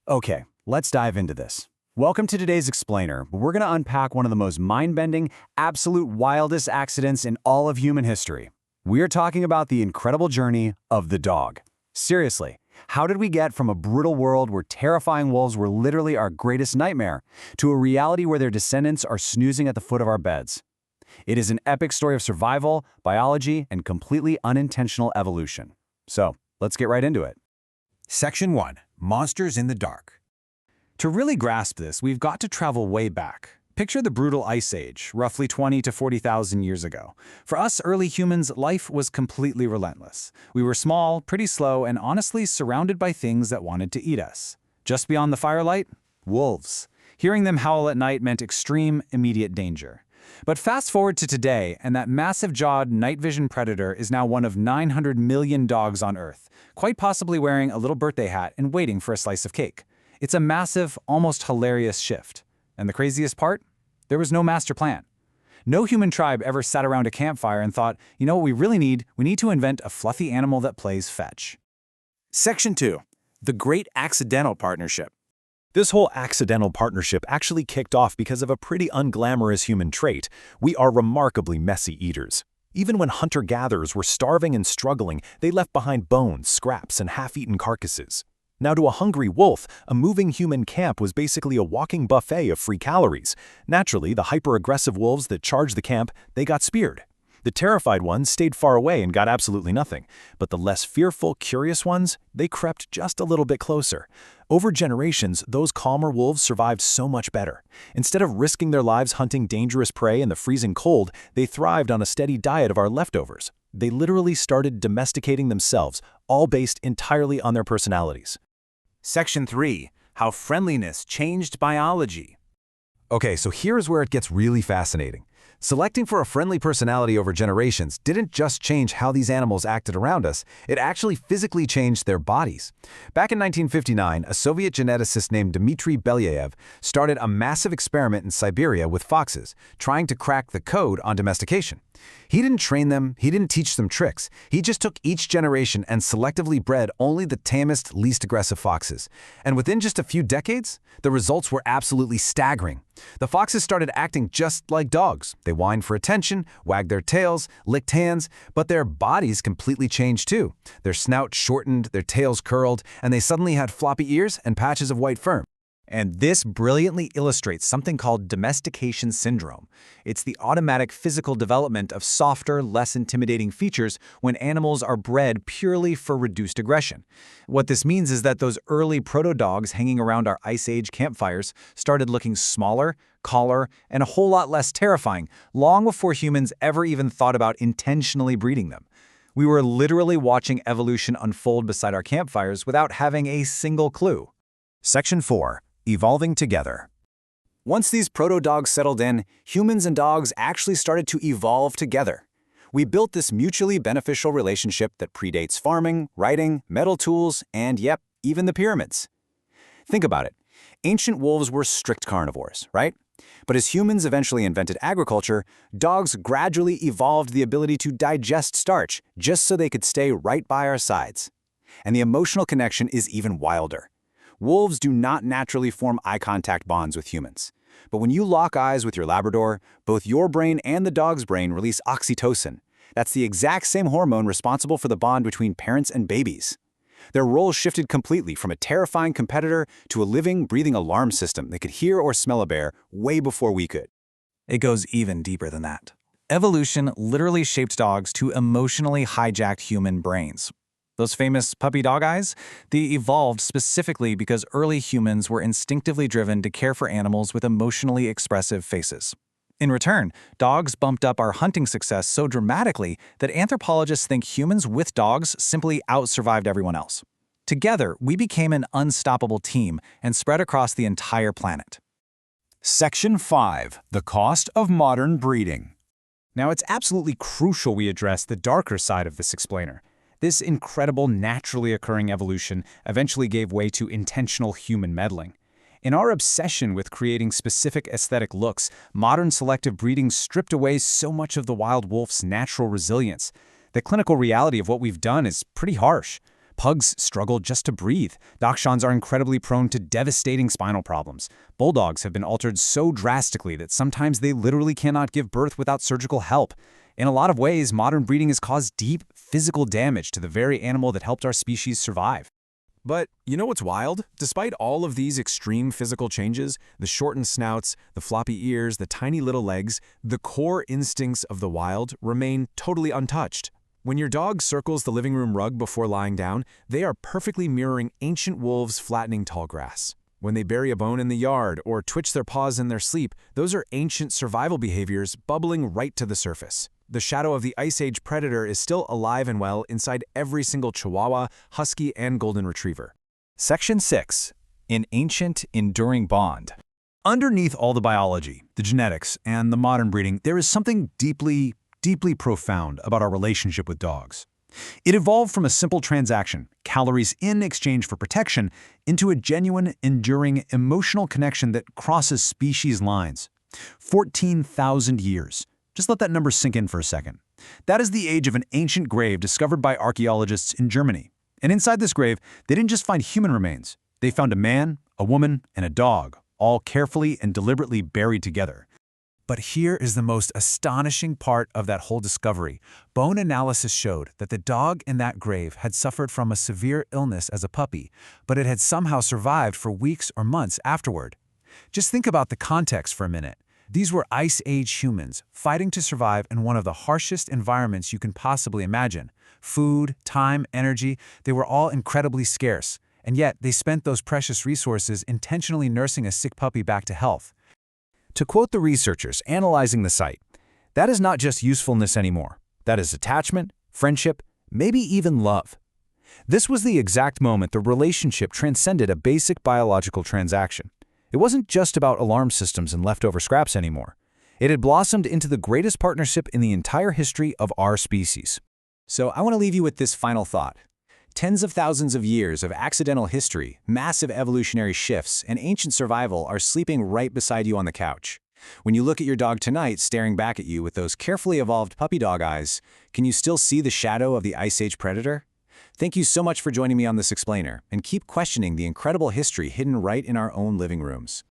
Okay, let's dive into this. Welcome to today's explainer. We're going to unpack one of the most mind-bending, absolute wildest accidents in all of human history. We're talking about the incredible journey of the dog. Seriously, how did we get from a brutal world where terrifying wolves were literally our greatest nightmare to a reality where their descendants are snoozing at the foot of our beds? It is an epic story of survival, biology, and completely unintentional evolution. So, let's get right into it. Section 1. Monsters in the Dark. To really grasp this, we've got to travel way back. Picture the brutal Ice Age, roughly 20 to 40,000 years ago. For us early humans, life was completely relentless. We were small, pretty slow, and honestly surrounded by things that wanted to eat us. Just beyond the firelight, wolves. Hearing them howl at night meant extreme, immediate danger. But fast forward to today, and that massive-jawed night vision predator is now one of 900 million dogs on Earth, quite possibly wearing a little birthday hat and waiting for a slice of cake. It's a massive, almost hilarious shift. And the craziest part? There was no master plan. No human tribe ever sat around a campfire and thought, you know what we really need? We need to invent a fluffy animal that plays fetch. Section 2. The Great Accidental Partnership. This whole accidental partnership actually kicked off because of a pretty unglamorous human trait. We are remarkably messy eaters. Even when hunter-gatherers were starving and struggling, they left behind bones, scraps, and half-eaten carcasses. Now to a hungry wolf, a moving human camp was basically a walking buffet of free calories. Naturally, the hyper-aggressive wolves that charged the camp, they got speared. The terrified ones stayed far away and got absolutely nothing. But the less fearful, curious ones, they crept just a little bit closer. Over generations, those calmer wolves survived so much better. Instead of risking their lives hunting dangerous prey in the freezing cold, they thrived on a steady diet of our leftovers. They literally started domesticating themselves, all based entirely on their personalities. Section 3. How friendliness changed biology. Okay, so here's where it gets really fascinating. Selecting for a friendly personality over generations didn't just change how these animals acted around us, it actually physically changed their bodies. Back in 1959, a Soviet geneticist named Dmitry Belyaev started a massive experiment in Siberia with foxes, trying to crack the code on domestication. He didn't train them, he didn't teach them tricks. He just took each generation and selectively bred only the tamest, least aggressive foxes. And within just a few decades, the results were absolutely staggering. The foxes started acting just like dogs. They whined for attention, wagged their tails, licked hands, but their bodies completely changed too. Their snout shortened, their tails curled, and they suddenly had floppy ears and patches of white fur. And this brilliantly illustrates something called domestication syndrome. It's the automatic physical development of softer, less intimidating features when animals are bred purely for reduced aggression. What this means is that those early proto-dogs hanging around our Ice Age campfires started looking smaller, calmer, and a whole lot less terrifying, long before humans ever even thought about intentionally breeding them. We were literally watching evolution unfold beside our campfires without having a single clue. Section 4. Evolving together. Once these proto-dogs settled in, humans and dogs actually started to evolve together. We built this mutually beneficial relationship that predates farming, writing, metal tools, and yep, even the pyramids. Think about it. Ancient wolves were strict carnivores, right? But as humans eventually invented agriculture, dogs gradually evolved the ability to digest starch just so they could stay right by our sides. And the emotional connection is even wilder. Wolves do not naturally form eye contact bonds with humans. But when you lock eyes with your Labrador, both your brain and the dog's brain release oxytocin. That's the exact same hormone responsible for the bond between parents and babies. Their roles shifted completely from a terrifying competitor to a living, breathing alarm system that could hear or smell a bear way before we could. It goes even deeper than that. Evolution literally shaped dogs to emotionally hijack human brains. Those famous puppy dog eyes? They evolved specifically because early humans were instinctively driven to care for animals with emotionally expressive faces. In return, dogs bumped up our hunting success so dramatically that anthropologists think humans with dogs simply out-survived everyone else. Together, we became an unstoppable team and spread across the entire planet. Section 5. The Cost of Modern Breeding. Now, it's absolutely crucial we address the darker side of this explainer. This incredible, naturally occurring evolution eventually gave way to intentional human meddling. In our obsession with creating specific aesthetic looks, modern selective breeding stripped away so much of the wild wolf's natural resilience. The clinical reality of what we've done is pretty harsh. Pugs struggle just to breathe. Dachshunds are incredibly prone to devastating spinal problems. Bulldogs have been altered so drastically that sometimes they literally cannot give birth without surgical help. In a lot of ways, modern breeding has caused deep physical damage to the very animal that helped our species survive. But you know what's wild? Despite all of these extreme physical changes, the shortened snouts, the floppy ears, the tiny little legs, the core instincts of the wild remain totally untouched. When your dog circles the living room rug before lying down, they are perfectly mirroring ancient wolves flattening tall grass. When they bury a bone in the yard or twitch their paws in their sleep, those are ancient survival behaviors bubbling right to the surface. The shadow of the Ice Age predator is still alive and well inside every single Chihuahua, Husky, and Golden Retriever. Section 6. An ancient, enduring bond. Underneath all the biology, the genetics, and the modern breeding, there is something deeply profound about our relationship with dogs. It evolved from a simple transaction, calories in exchange for protection, into a genuine, enduring, emotional connection that crosses species lines. 14,000 years. Just let that number sink in for a second. That is the age of an ancient grave discovered by archaeologists in Germany. And inside this grave, they didn't just find human remains. They found a man, a woman, and a dog, all carefully and deliberately buried together. But here is the most astonishing part of that whole discovery. Bone analysis showed that the dog in that grave had suffered from a severe illness as a puppy, but it had somehow survived for weeks or months afterward. Just think about the context for a minute. These were Ice Age humans fighting to survive in one of the harshest environments you can possibly imagine. Food, time, energy, they were all incredibly scarce, and yet they spent those precious resources intentionally nursing a sick puppy back to health. To quote the researchers analyzing the site, that is not just usefulness anymore. That is attachment, friendship, maybe even love. This was the exact moment the relationship transcended a basic biological transaction. It wasn't just about alarm systems and leftover scraps anymore. It had blossomed into the greatest partnership in the entire history of our species. So I want to leave you with this final thought. Tens of thousands of years of accidental history, massive evolutionary shifts, and ancient survival are sleeping right beside you on the couch. When you look at your dog tonight staring back at you with those carefully evolved puppy dog eyes, can you still see the shadow of the Ice Age predator? Thank you so much for joining me on this explainer, and keep questioning the incredible history hidden right in our own living rooms.